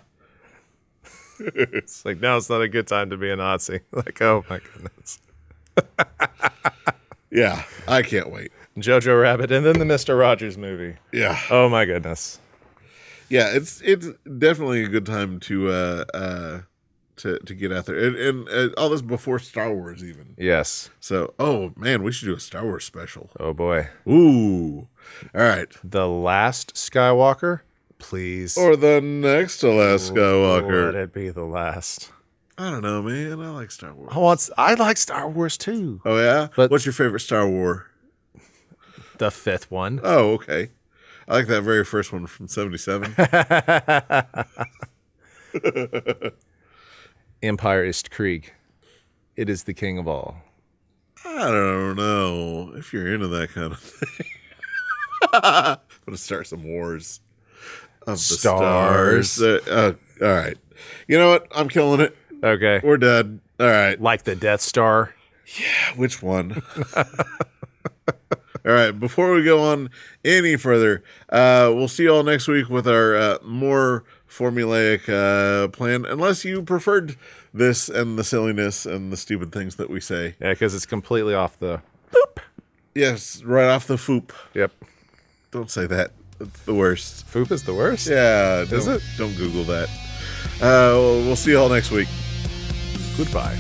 It's like, now it's not a good time to be a Nazi. Like, oh my goodness. Yeah, I can't wait. Jojo Rabbit, and then the Mr. Rogers movie. Yeah. Oh my goodness. Yeah, it's definitely a good time to get out there, and all this before Star Wars even. Yes. So, oh man, we should do a Star Wars special. Oh boy. Ooh. All right. The Last Skywalker, please. Or the next to last Skywalker. Let it be the last. I don't know, man. I like Star Wars. I like Star Wars too. Oh yeah. But what's your favorite Star Wars? The fifth one. Oh, okay. I like that very first one from '77. Empire is Krieg. It is the king of all. I don't know if you're into that kind of thing. I'm gonna start some wars of the stars. All right. You know what? I'm killing it. Okay. We're done. All right. Like the Death Star. Yeah. Which one? All right. Before we go on any further, we'll see you all next week with our more formulaic plan, unless you preferred this and the silliness and the stupid things that we say. Yeah, because it's completely off the boop. Yes, right off the foop. Yep. Don't say that. It's the worst. Foop is the worst? Yeah. Is it? Don't Google that. We'll see you all next week. Goodbye.